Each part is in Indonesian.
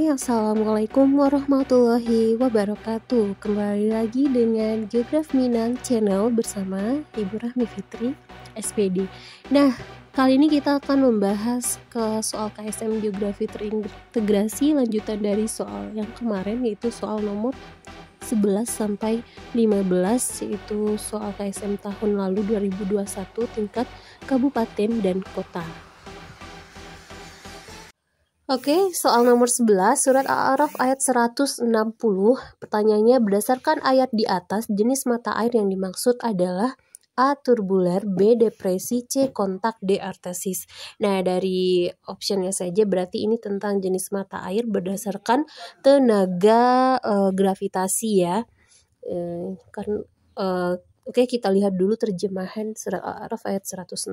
Assalamualaikum warahmatullahi wabarakatuh. Kembali lagi dengan Geograf Minang Channel bersama Ibu Rahmi Fitri, SPD. Nah, kali ini kita akan membahas ke soal KSM Geografi Terintegrasi lanjutan dari soal yang kemarin, yaitu soal nomor 11 sampai 15, yaitu soal KSM tahun lalu 2021 tingkat kabupaten dan kota. Oke, soal nomor 11, surat Al-A'raf ayat 160. Pertanyaannya, berdasarkan ayat di atas, jenis mata air yang dimaksud adalah A. Turbuler, B. Depresi, C. Kontak, D. Artesis. Nah, dari optionnya saja berarti ini tentang jenis mata air berdasarkan tenaga gravitasi ya. Oke, kita lihat dulu terjemahan surat Al-A'raf ayat 160.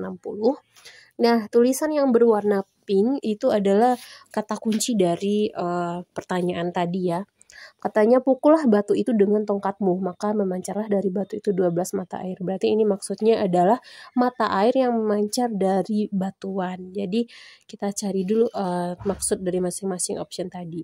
Nah, tulisan yang berwarna pink itu adalah kata kunci dari pertanyaan tadi ya. Katanya, pukullah batu itu dengan tongkatmu, maka memancarlah dari batu itu 12 mata air. Berarti ini maksudnya adalah mata air yang memancar dari batuan. Jadi kita cari dulu maksud dari masing-masing option tadi.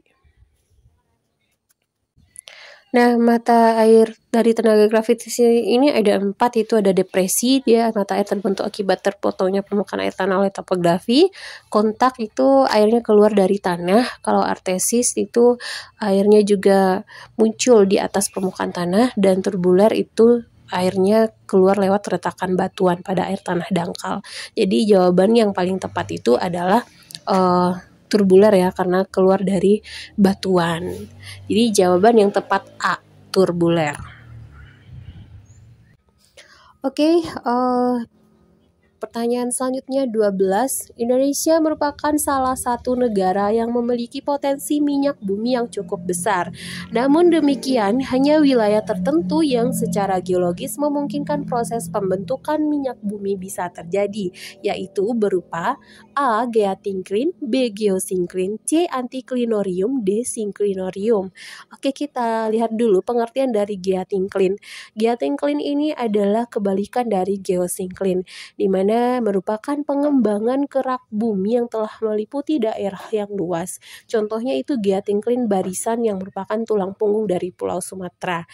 Nah, mata air dari tenaga gravitasi ini ada 4, itu ada depresi, dia mata air terbentuk akibat terpotongnya permukaan air tanah oleh topografi. Kontak itu airnya keluar dari tanah. Kalau artesis itu airnya juga muncul di atas permukaan tanah, dan turbuler itu airnya keluar lewat retakan batuan pada air tanah dangkal. Jadi jawaban yang paling tepat itu adalah turbuler ya, karena keluar dari batuan. Jadi jawaban yang tepat A, turbuler. Oke, pertanyaan selanjutnya 12. Indonesia merupakan salah satu negara yang memiliki potensi minyak bumi yang cukup besar. Namun demikian, hanya wilayah tertentu yang secara geologis memungkinkan proses pembentukan minyak bumi bisa terjadi, yaitu berupa A. Geosyncline, B. Geosyncline, C. Anticlinorium, D. Synclinorium. Oke, kita lihat dulu pengertian dari geosyncline. Geosyncline ini adalah kebalikan dari geosyncline, di mana merupakan pengembangan kerak bumi yang telah meliputi daerah yang luas. Contohnya itu geosyncline barisan yang merupakan tulang punggung dari Pulau Sumatera.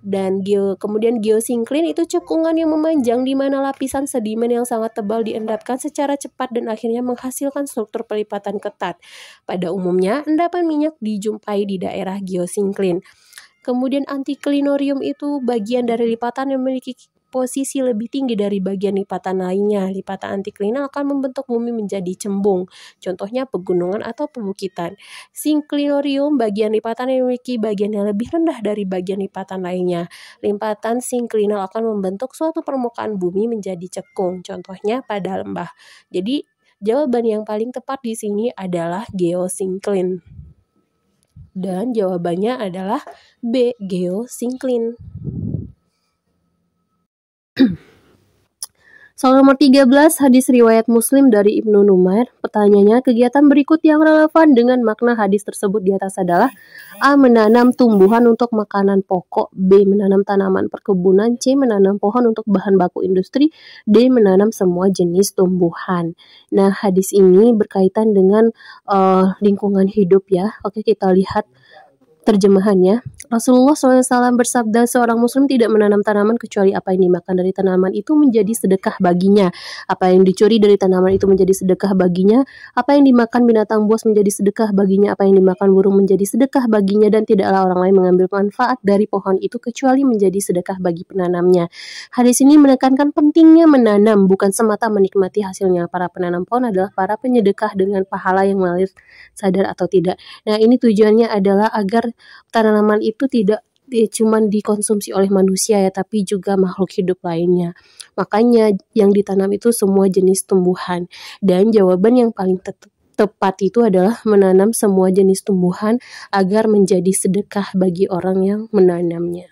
Dan kemudian geosyncline itu cekungan yang memanjang di mana lapisan sedimen yang sangat tebal diendapkan secara cepat dan akhirnya menghasilkan struktur pelipatan ketat. Pada umumnya, endapan minyak dijumpai di daerah geosyncline. Kemudian anticlinorium itu bagian dari lipatan yang memiliki posisi lebih tinggi dari bagian lipatan lainnya. Lipatan antiklinal akan membentuk bumi menjadi cembung. Contohnya pegunungan atau pebukitan. Synclinorium bagian lipatan yang memiliki bagian yang lebih rendah dari bagian lipatan lainnya. Lipatan synclinal akan membentuk suatu permukaan bumi menjadi cekung. Contohnya pada lembah. Jadi jawaban yang paling tepat di sini adalah geosyncline. Dan jawabannya adalah B, geosyncline. Soal nomor 13, hadis riwayat Muslim dari Ibnu Numair. Pertanyaannya, kegiatan berikut yang relevan dengan makna hadis tersebut di atas adalah A. Menanam tumbuhan untuk makanan pokok, B. Menanam tanaman perkebunan, C. Menanam pohon untuk bahan baku industri, D. Menanam semua jenis tumbuhan. Nah, hadis ini berkaitan dengan lingkungan hidup ya. Oke, kita lihat terjemahannya. Rasulullah SAW bersabda, seorang muslim tidak menanam tanaman kecuali apa yang dimakan dari tanaman itu menjadi sedekah baginya, apa yang dicuri dari tanaman itu menjadi sedekah baginya, apa yang dimakan binatang buas menjadi sedekah baginya, apa yang dimakan burung menjadi sedekah baginya, dan tidaklah orang lain mengambil manfaat dari pohon itu kecuali menjadi sedekah bagi penanamnya. Hadis ini menekankan pentingnya menanam, bukan semata menikmati hasilnya. Para penanam pohon adalah para penyedekah dengan pahala yang mengalir sadar atau tidak. Nah, ini tujuannya adalah agar tanaman itu tidak cuma dikonsumsi oleh manusia ya, tapi juga makhluk hidup lainnya. Makanya yang ditanam itu semua jenis tumbuhan. Dan jawaban yang paling tepat itu adalah menanam semua jenis tumbuhan agar menjadi sedekah bagi orang yang menanamnya.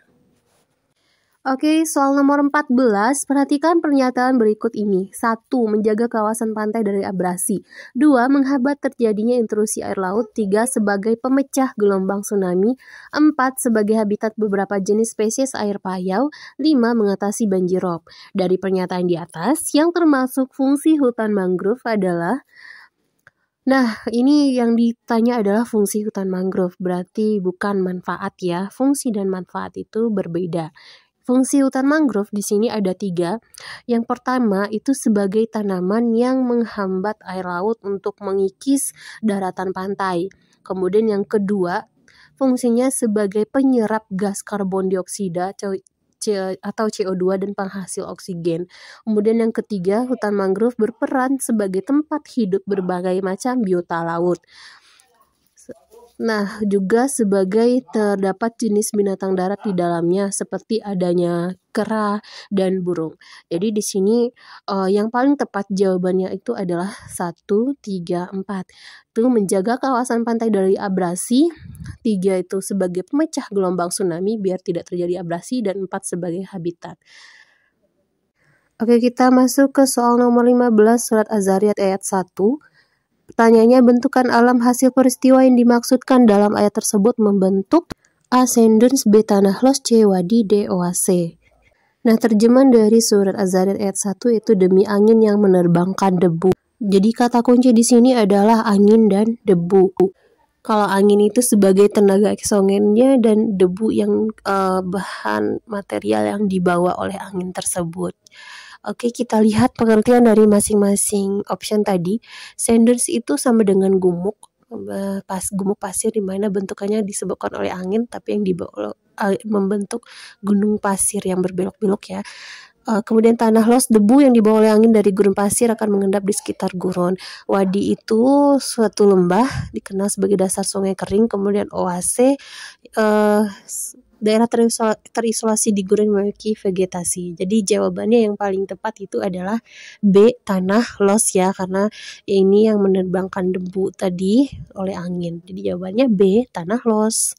Oke, soal nomor 14, perhatikan pernyataan berikut ini. 1. Menjaga kawasan pantai dari abrasi. 2. Menghambat terjadinya intrusi air laut. 3. Sebagai pemecah gelombang tsunami. 4. Sebagai habitat beberapa jenis spesies air payau. 5. Mengatasi banjir rob. Dari pernyataan di atas, yang termasuk fungsi hutan mangrove adalah Nah, ini yang ditanya adalah fungsi hutan mangrove, berarti bukan manfaat ya. Fungsi dan manfaat itu berbeda. Fungsi hutan mangrove di sini ada 3. Yang pertama itu sebagai tanaman yang menghambat air laut untuk mengikis daratan pantai. Kemudian yang kedua, fungsinya sebagai penyerap gas karbon dioksida atau CO2 dan penghasil oksigen. Kemudian yang ketiga, hutan mangrove berperan sebagai tempat hidup berbagai macam biota laut. Nah, juga sebagai terdapat jenis binatang darat di dalamnya seperti adanya kera dan burung. Jadi di sini yang paling tepat jawabannya itu adalah 1, 3, 4. Itu menjaga kawasan pantai dari abrasi, 3 itu sebagai pemecah gelombang tsunami biar tidak terjadi abrasi, dan 4 sebagai habitat. Oke, kita masuk ke soal nomor 15 surat Az-Zariyat ayat 1. Pertanyaannya, bentukan alam hasil peristiwa yang dimaksudkan dalam ayat tersebut membentuk ascendens beta nahlos c wadi d oase. Nah, terjemahan dari surat Az-Zariyat ayat 1 itu demi angin yang menerbangkan debu. Jadi kata kunci di sini adalah angin dan debu. Kalau angin itu sebagai tenaga eksogennya dan debu yang bahan material yang dibawa oleh angin tersebut. Oke, kita lihat pengertian dari masing-masing option tadi. Sanders itu sama dengan gumuk, gumuk pasir di mana bentukannya disebabkan oleh angin, tapi yang dibawa membentuk gunung pasir yang berbelok-belok ya. Kemudian tanah los, debu yang dibawa oleh angin dari gurun pasir akan mengendap di sekitar gurun. Wadi itu suatu lembah dikenal sebagai dasar sungai kering. Kemudian oase, daerah terisolasi di gurun memiliki vegetasi. Jadi jawabannya yang paling tepat itu adalah B, tanah los ya, karena ini yang menerbangkan debu tadi oleh angin. Jadi jawabannya B, tanah los.